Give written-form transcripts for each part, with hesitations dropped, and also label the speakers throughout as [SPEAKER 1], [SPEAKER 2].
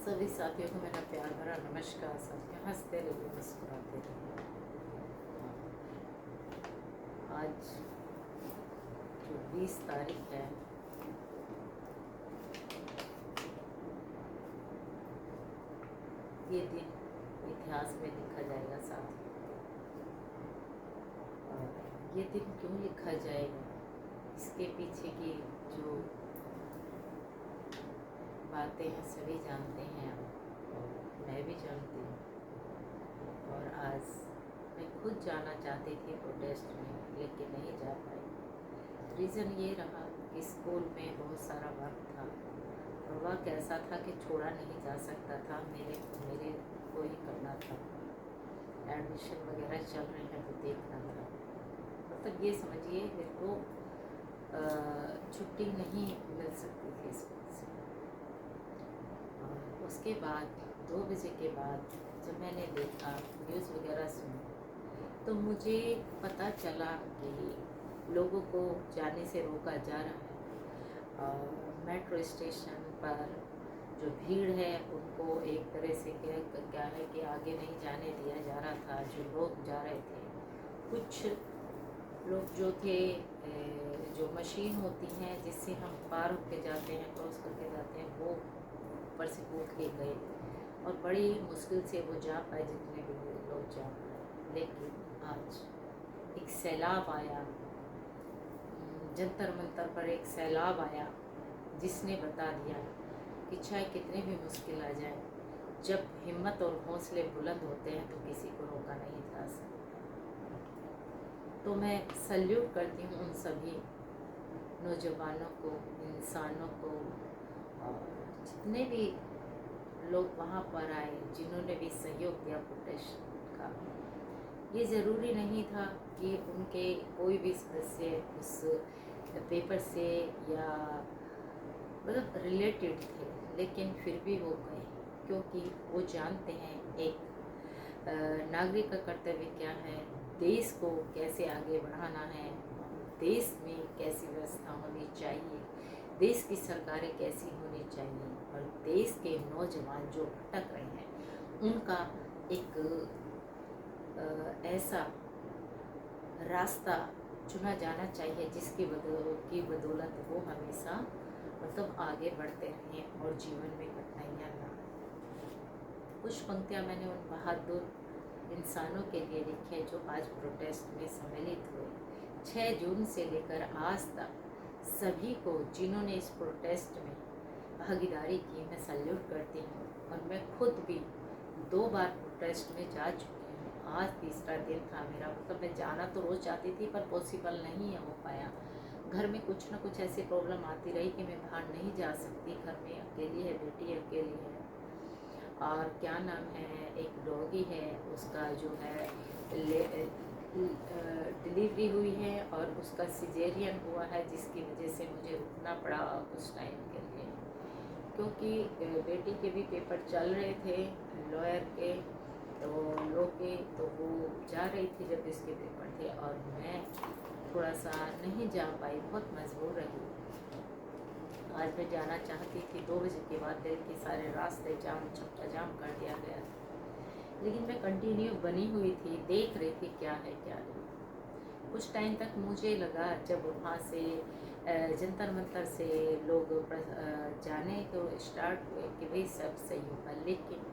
[SPEAKER 1] सभी साथियों को मेरा प्यार भरा नमस्कार। साथियों, हंसते रहिए, मुस्कुराते रहिए। आज जो 20 तारीख है, ये दिन इतिहास में लिखा जाएगा साथियों। और ये दिन क्यों लिखा जाएगा, इसके पीछे की जो बातें हैं सभी जानते हैं, और मैं भी जानती हूँ। और आज मैं खुद जाना चाहती थी प्रोटेस्ट में, लेकिन नहीं जा पाई। रीज़न ये रहा कि स्कूल में बहुत सारा वर्क था, और वह कैसा था कि छोड़ा नहीं जा सकता था। मेरे को ही करना था। एडमिशन वगैरह चल रहे हैं तो देखना था। मतलब ये समझिए, मेरे को छुट्टी नहीं मिल सकती थी स्कूल से। और उसके बाद 2 बजे के बाद जब मैंने देखा, न्यूज़ वगैरह सुनी, तो मुझे पता चला कि लोगों को जाने से रोका जा रहा है। और मेट्रो स्टेशन पर जो भीड़ है उनको एक तरह से क्या है कि आगे नहीं जाने दिया जा रहा था। जो लोग जा रहे थे, कुछ लोग जो थे, जो मशीन होती हैं जिससे हम पार होके जाते हैं, क्रॉस करके जाते हैं, वो ऊपर से कूद के गए और बड़ी मुश्किल से वो जा पाए, जितने भी लोग जा पाए। लेकिन आज एक सैलाब आया, जंतर मंतर पर एक सैलाब आया, जिसने बता दिया कि चाहे कितने भी मुश्किल आ जाए, जब हिम्मत और हौसले बुलंद होते हैं तो किसी को रोका नहीं जा सकता। तो मैं सल्यूट करती हूँ उन सभी नौजवानों को, इंसानों को, और जितने भी लोग वहाँ पर आए, जिन्होंने भी सहयोग किया प्रोटेस्ट का। ये ज़रूरी नहीं था कि उनके कोई भी सदस्य उस पेपर से या मतलब रिलेटेड थे, लेकिन फिर भी वो गए, क्योंकि वो जानते हैं एक नागरिक का कर्तव्य क्या है, देश को कैसे आगे बढ़ाना है, देश में कैसी व्यवस्था होनी चाहिए, देश की सरकारें कैसी होनी चाहिए, और देश के नौजवान जो भटक रहे हैं उनका एक ऐसा रास्ता चुना जाना चाहिए जिसकी बदौलत वो हमेशा मतलब आगे बढ़ते रहें और जीवन में कठिनाइयाँ ना आए। कुछ पंक्तियाँ मैंने उन बहादुर इंसानों के लिए लिखी है जो आज प्रोटेस्ट में सम्मिलित हुए। 6 जून से लेकर आज तक सभी को जिन्होंने इस प्रोटेस्ट में भागीदारी की, मैं सल्यूट करती हूँ। और मैं खुद भी 2 बार प्रोटेस्ट में जा चुकी हूँ। आज तीसरा दिन था मेरा। मतलब मैं जाना तो रोज़ चाहती थी, पर पॉसिबल नहीं हो पाया। घर में कुछ ना कुछ ऐसी प्रॉब्लम आती रही कि मैं बाहर नहीं जा सकती। घर में अकेली है, बेटी अकेली है, और क्या नाम है, एक डॉगी है, उसका जो है डिलीवरी हुई है और उसका सिजेरियन हुआ है, जिसकी वजह से मुझे रुकना पड़ा कुछ टाइम के लिए, क्योंकि बेटी के भी पेपर चल रहे थे लॉयर के, तो लॉ के, तो वो जा रही थी जब इसके पेपर थे, और मैं थोड़ा सा नहीं जा पाई, बहुत मजबूर रही। आज मैं जाना चाहती थी, 2 बजे के बाद दिल्ली के सारे रास्ते चक्का जाम कर दिया गया, लेकिन मैं कंटिन्यू बनी हुई थी, देख रही थी क्या है क्या नहीं। कुछ टाइम तक मुझे लगा, जब वहाँ से जंतर मंतर से लोग जाने तो स्टार्ट हुए, कि भाई सब सही होगा, लेकिन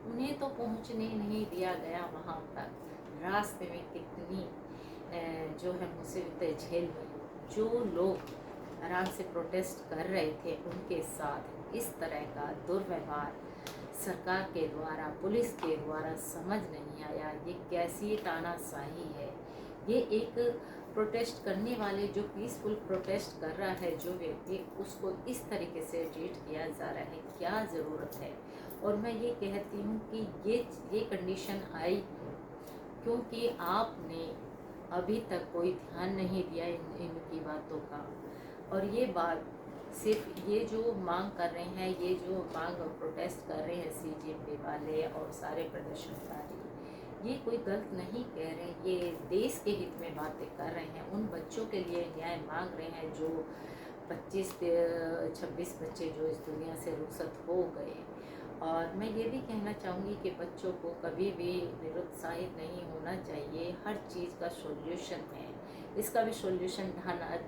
[SPEAKER 1] उन्हें तो पहुँचने नहीं दिया गया वहाँ तक। रास्ते में कितनी जो है मुसीबतें झेल हुई। जो लोग आराम से प्रोटेस्ट कर रहे थे, उनके साथ इस तरह का दुर्व्यवहार सरकार के द्वारा, पुलिस के द्वारा समझ नहीं आया। ये कैसी तानाशाही है। ये एक प्रोटेस्ट करने वाले, जो पीसफुल प्रोटेस्ट कर रहा है जो व्यक्ति, उसको इस तरीके से ट्रीट किया जा रहा है, क्या ज़रूरत है। और मैं ये कहती हूँ कि ये कंडीशन आई क्योंकि आपने अभी तक कोई ध्यान नहीं दिया इनकी बातों का। और ये बात सिर्फ ये जो मांग कर रहे हैं, ये जो मांग और प्रोटेस्ट कर रहे हैं सीजेपी वाले और सारे प्रदर्शनकारी, ये कोई गलत नहीं कह रहे, ये देश के हित में बातें कर रहे हैं। उन बच्चों के लिए न्याय मांग रहे हैं जो 25-26 बच्चे जो इस दुनिया से रुखसत हो गए, और मैं ये भी कहना चाहूँगी कि बच्चों को कभी भी निरुत्साहित नहीं होना चाहिए। हर चीज़ का सॉल्यूशन है, इसका भी सॉल्यूशन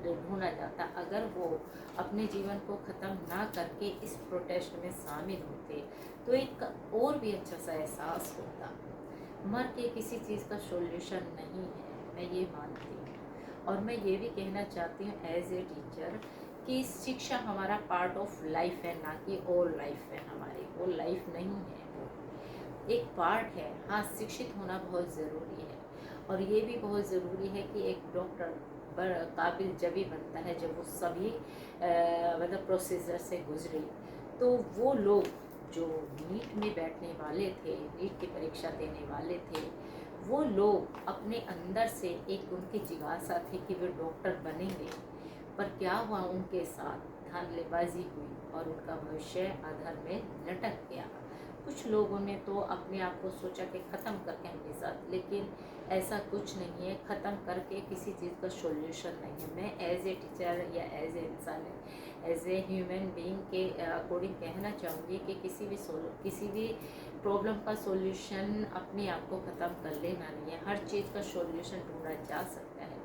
[SPEAKER 1] ढूंढा जाता। अगर वो अपने जीवन को ख़त्म ना करके इस प्रोटेस्ट में शामिल होते तो एक और भी अच्छा सा एहसास होता। मर के किसी चीज़ का सॉल्यूशन नहीं है, मैं ये मानती हूँ। और मैं ये भी कहना चाहती हूँ एज ए टीचर कि शिक्षा हमारा पार्ट ऑफ लाइफ है, ना कि ऑल लाइफ है हमारी। वो लाइफ नहीं है, वो एक पार्ट है। हाँ, शिक्षित होना बहुत ज़रूरी है। और ये भी बहुत ज़रूरी है कि एक डॉक्टर काबिल जब ही बनता है जब वो सभी मतलब प्रोसीजर से गुजरे। तो वो लोग जो नीट में बैठने वाले थे, नीट की परीक्षा देने वाले थे, वो लोग अपने अंदर से एक उनकी जिज्ञासा थी कि वे डॉक्टर बनेंगे। पर क्या हुआ उनके साथ? धांधलेबाजी हुई और उनका भविष्य अधर में लटक गया। कुछ लोगों ने तो अपने आप को सोचा कि ख़त्म करके हमने साथ, लेकिन ऐसा कुछ नहीं है। ख़त्म करके किसी चीज़ का सॉल्यूशन नहीं है। मैं एज ए टीचर या एज ए इंसान, एज ए ह्यूमन बीइंग के अकॉर्डिंग कहना चाहूँगी कि किसी भी प्रॉब्लम का सॉल्यूशन अपने आप को ख़त्म कर लेना नहीं है। हर चीज़ का सॉल्यूशन ढूंढा जा सकता है।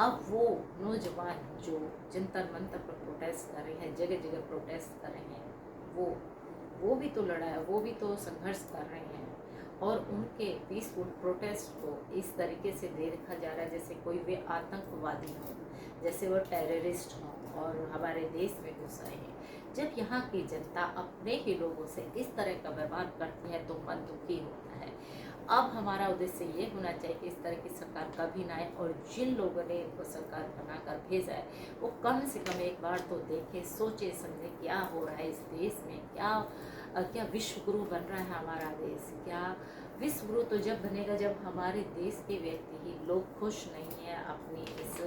[SPEAKER 1] अब वो नौजवान जो जंतर मंतर पर प्रोटेस्ट कर रहे हैं, जगह जगह प्रोटेस्ट कर रहे हैं, वो भी तो लड़ाई, वो भी तो संघर्ष कर रहे हैं। और उनके पीसफुल प्रोटेस्ट को इस तरीके से देखा जा रहा है जैसे कोई वे आतंकवादी हों, जैसे वो टेररिस्ट हों और हमारे देश में घुस आए हैं। जब यहाँ की जनता अपने ही लोगों से इस तरह का व्यवहार करती है तो मन दुखी होता है। अब हमारा उद्देश्य ये होना चाहिए कि इस तरह की सरकार कभी ना आए, और जिन लोगों ने इनको सरकार बनाकर भेजा है वो कम से कम एक बार तो देखें, सोचे समझे क्या हो रहा है इस देश में। क्या विश्व गुरु बन रहा है हमारा देश? क्या विश्व गुरु तो जब बनेगा जब हमारे देश के व्यक्ति ही लोग खुश नहीं है अपनी इस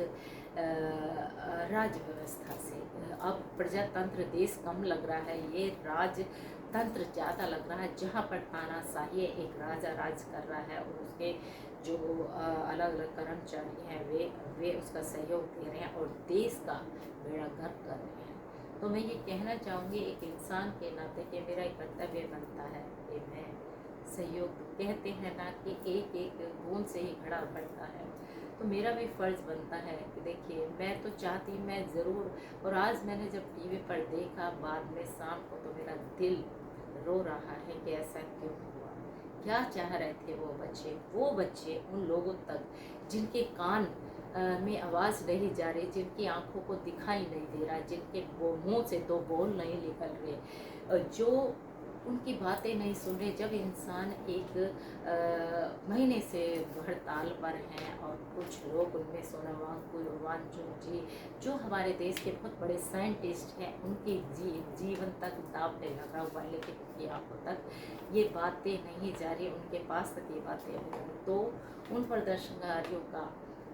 [SPEAKER 1] राज्य व्यवस्था से। अब प्रजातंत्र देश कम लग रहा है, ये राजतंत्र ज़्यादा लग रहा है, जहाँ पर तानाशाही एक राजा राज कर रहा है और उसके जो अलग अलग कर्मचारी हैं वे उसका सहयोग दे रहे हैं और देश का बेड़ा गर्क कर रहे हैं। तो मैं ये कहना चाहूँगी एक इंसान के नाते कि मेरा एक कर्तव्य बनता है कि मैं सहयोग दूँ। कहते हैं ना कि एक एक बूंद से ही घड़ा भरता है, तो मेरा भी फ़र्ज़ बनता है कि देखिए मैं तो चाहती मैं ज़रूर। और आज मैंने जब टीवी पर देखा बाद में शाम को, तो मेरा दिल रो रहा है कि ऐसा क्यों हुआ। क्या चाह रहे थे वो बच्चे उन लोगों तक जिनके कान में आवाज़ नहीं जा रही, जिनकी आंखों को दिखाई नहीं दे रहा, जिनके मुंह से दो बोल नहीं निकल रहे, जो उनकी बातें नहीं सुन रहे। जब इंसान एक महीने से हड़ताल पर हैं और कुछ लोग उनमें सोनम वांगचुक जी जो हमारे देश के बहुत बड़े साइंटिस्ट हैं, उनकी जीवन तक दाव पे लगा हुआ है, लेकिन उनकी आंखों तक ये बातें नहीं जा रही, उनके पास तक ये बातें नहीं। तो उन प्रदर्शनकारियों का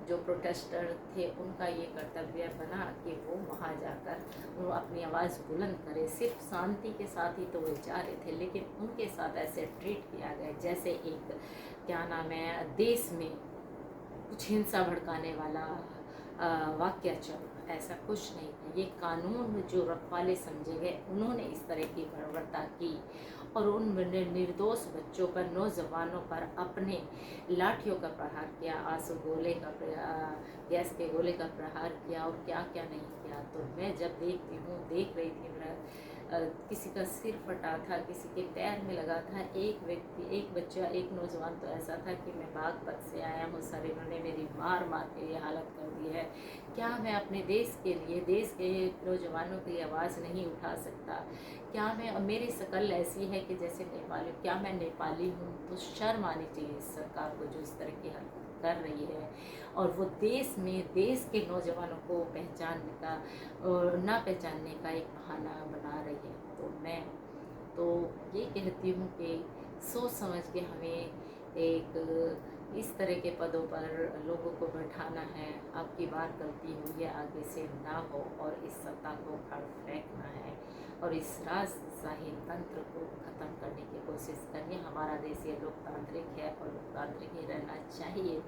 [SPEAKER 1] जो प्रोटेस्टर थे उनका ये कर्तव्य बना कि वो वहाँ जाकर वो अपनी आवाज़ बुलंद करें। सिर्फ शांति के साथ ही तो वो जा रहे थे, लेकिन उनके साथ ऐसे ट्रीट किया गया जैसे एक क्या नाम है देश में कुछ हिंसा भड़काने वाला वाक्य चल। ऐसा कुछ नहीं था। ये कानून जो रखवाले समझे गए उन्होंने इस तरह की बर्बरता की और उन निर्दोष बच्चों पर, नौजवानों पर अपने लाठियों का प्रहार किया, आंसू गोले का गैस के गोले का प्रहार किया और क्या क्या नहीं किया। तो मैं जब देख रही थी, मेरा किसी का सिर फटा था, किसी के पैर में लगा था। एक बच्चा, एक नौजवान तो ऐसा था कि मैं बागपत से आया हूँ सर, इन्होंने मेरी मार के ये हालत कर दी है। क्या मैं अपने देश के लिए, देश के नौजवानों के लिए आवाज़ नहीं उठा सकता? क्या मैं, मेरी शकल ऐसी है कि जैसे नेपाली, क्या मैं नेपाली हूँ? तो शर्म आनी चाहिए इस सरकार को जो इस तरह की हरकत कर रही है। और वो देश में देश के नौजवानों को पहचानने का और ना पहचानने का एक बहाना बना रही है। तो मैं तो ये कहती हूँ कि सोच समझ के हमें एक इस तरह के पदों पर लोगों को बैठाना है। आपकी बार गलती हुई है, आगे से ना हो और इस सत्ता को उखाड़ फेंकना है और इस राजशाही तंत्र को ख़त्म करने की कोशिश करिए। हमारा देश ये लोकतांत्रिक है और लोकतांत्रिक ही रहना चाहिए।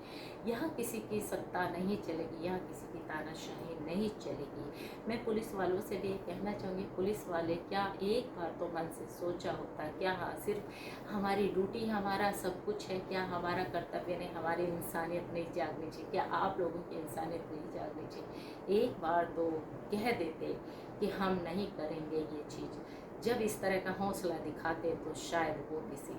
[SPEAKER 1] यहाँ किसी की सत्ता नहीं चलेगी, यहाँ किसी की तानाशाही नहीं चलेगी। मैं पुलिस वालों से भी कहना चाहूँगी, पुलिस वाले क्या एक बार तो मन से सोचा होता, क्या हाँ सिर्फ हमारी ड्यूटी हमारा सब कुछ है, क्या हमारा कर्तव्य नहीं, हमारी इंसानियत नहीं जागनी चाहिए, क्या आप लोगों की इंसानियत नहीं जागनी चाहिए? एक बार तो कह देते कि हम नहीं करेंगे ये चीज़। जब इस तरह का हौसला दिखाते तो शायद वो किसी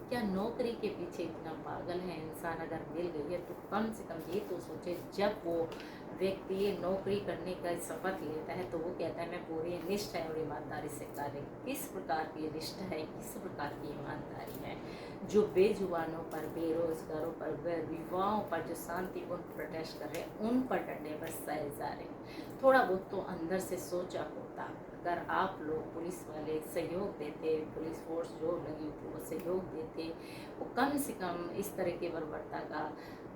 [SPEAKER 1] क्या नौकरी के पीछे इतना पागल है इंसान, अगर मिल गई है तो कम से कम ये तो सोचे। जब वो व्यक्ति ये नौकरी करने का शपथ लेता है तो वो कहता है मैं पूरी निष्ठा और ईमानदारी से कार्य। किस प्रकार की निष्ठा है, किस प्रकार की ईमानदारी है? जो बेजुबानों पर, बेरोजगारों पर, विधवाओं पर जो शांतिपूर्ण प्रोटेस्ट कर रहे हैं उन पर डंडे बरसाए जा रहे हैं। थोड़ा बहुत तो अंदर से सोचा होता। अगर आप लोग पुलिस वाले सहयोग देते, पुलिस फोर्स जो लगी थी वो सहयोग देते, वो कम से कम इस तरह की बर्बरता का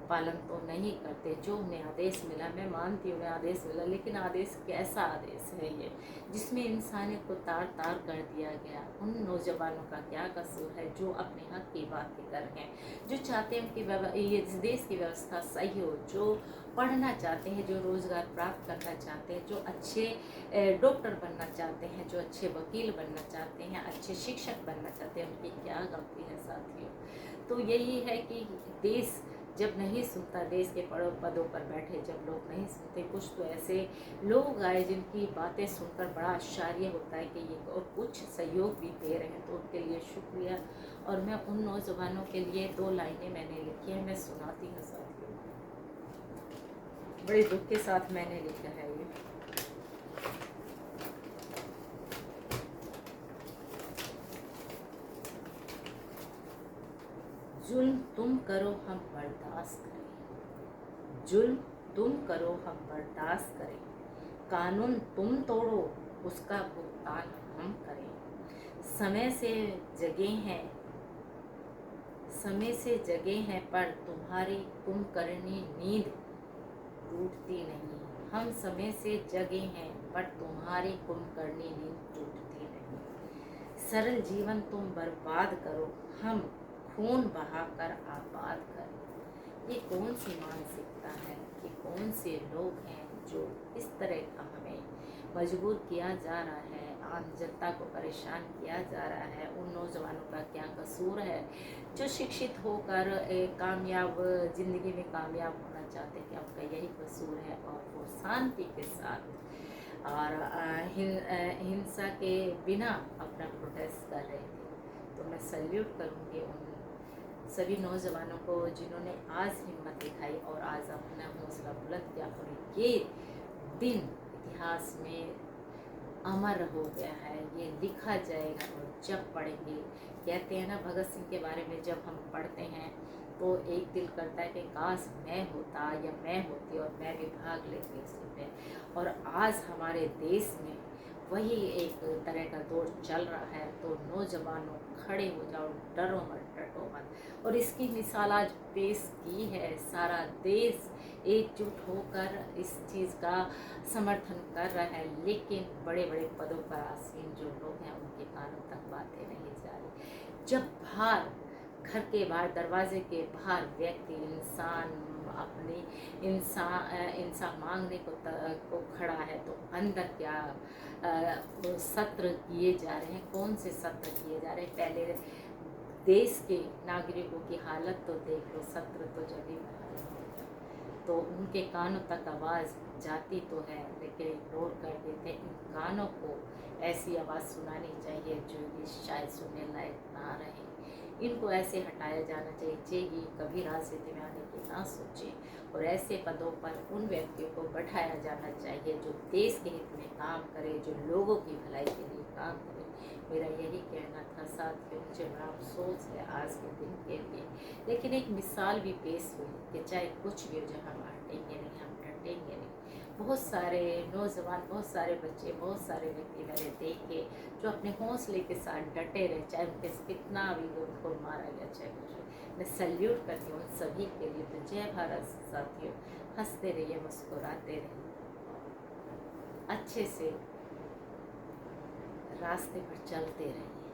[SPEAKER 1] पालन तो नहीं करते। जो उन्हें आदेश मिला, मैं मानती हूँ उन्हें आदेश मिला, लेकिन आदेश कैसा आदेश है ये जिसमें इंसानियत को तार तार कर दिया गया? उन नौजवानों का क्या कसूर है जो अपने हक की बात कर रहे हैं, जो चाहते हैं कि ये देश की व्यवस्था सही हो, जो पढ़ना चाहते हैं, जो रोज़गार प्राप्त करना चाहते हैं, जो अच्छे डॉक्टर बनना चाहते हैं, जो अच्छे वकील बनना चाहते हैं, अच्छे शिक्षक बनना चाहते हैं, उनकी क्या गलती है साथियों? तो यही है कि देश जब नहीं सुनता, देश के पदों पर बैठे जब लोग नहीं सुनते, कुछ तो ऐसे लोग आए जिनकी बातें सुनकर बड़ा आश्चर्य होता है कि ये और कुछ सहयोग भी दे रहे हैं, तो उनके लिए शुक्रिया। और मैं उन नौजवानों के लिए 2 लाइनें मैंने लिखी हैं, मैं सुनाती हूँ साथियों। बड़े दुख के साथ मैंने लिखा है ये। जुल्म तुम करो हम बर्दाश्त करें, जुल्म तुम करो हम बर्दाश्त करें, कानून तुम तोड़ो उसका भुगतान हम करें। समय से जगे हैं पर तुम्हारी कुंभकर्णी नींद टूटती नहीं। हम समय से जगे हैं पर तुम्हारी कुंभकर्णी नींद टूटती नहीं। सरल जीवन तुम बर्बाद करो, हम खून बहाकर आबाद करें। ये कौन सी मानसिकता है, ये कौन से लोग हैं जो इस तरह का हमें मजबूर किया जा रहा है, आम जनता को परेशान किया जा रहा है? उन नौजवानों का क्या कसूर है जो शिक्षित होकर एक कामयाब ज़िंदगी में कामयाब होना चाहते हैं? कि आपका यही कसूर है और वो शांति के साथ और हिंसा के बिना अपना प्रोटेस्ट कर रहे थे। तो मैं सल्यूट करूँगी उन सभी नौजवानों को जिन्होंने आज हिम्मत दिखाई और आज अपना हौसला बुलंद किया, और ये दिन इतिहास में अमर हो गया है, ये लिखा जाएगा। और जब पढ़ेंगे, कहते हैं ना भगत सिंह के बारे में जब हम पढ़ते हैं तो एक दिल करता है कि काश मैं होता या मैं होती और मैं भी भाग लेती उसमें। और आज हमारे देश में वही एक तरह का दौर चल रहा है। तो नौजवानों खड़े हो जाओ, डरो मत, डटो मत। और इसकी मिसाल आज पेश की है, सारा देश एकजुट होकर इस चीज़ का समर्थन कर रहा है। लेकिन बड़े बड़े पदों पर आसीन जो लोग हैं उनके कानों तक बातें नहीं जा रही। जब बाहर घर के बाहर, दरवाजे के बाहर व्यक्ति इंसान अपनी इंसान मांगने को खड़ा है, तो अंदर क्या सत्र किए जा रहे हैं? कौन से सत्र किए जा रहे हैं? पहले देश के नागरिकों की हालत तो देख लो, सत्र तो जब भी तो उनके कानों तक आवाज़ जाती तो है लेकिन इग्नोर कर देते। इन कानों को ऐसी आवाज़ सुनानी चाहिए जो ये शायद सुनने लायक ना रहे। इनको ऐसे हटाया जाना चाहिए ये कभी राजनीति में आने की ना सोचे, और ऐसे पदों पर उन व्यक्तियों को बैठाया जाना चाहिए जो देश के हित में काम करे, जो लोगों की भलाई के लिए काम करे। मेरा यही कहना था साथियों। मुझे बड़ा अफसोस है आज के दिन के लिए, लेकिन एक मिसाल भी पेश हुई कि चाहे कुछ भी हो जाए हम हटेंगे नहीं, हम डटेंगे नहीं। बहुत सारे नौजवान, बहुत सारे बच्चे, बहुत सारे व्यक्ति मैंने देखे जो अपने हौसले के साथ डटे रहे, चाहे उनके कितना भी उनको मारा गया, चाहे कुछ। मैं सल्यूट करती हूँ सभी के लिए। तो जय भारत साथियों, हंसते रहिए, मुस्कुराते रहिए, अच्छे से रास्ते पर चलते रहिए।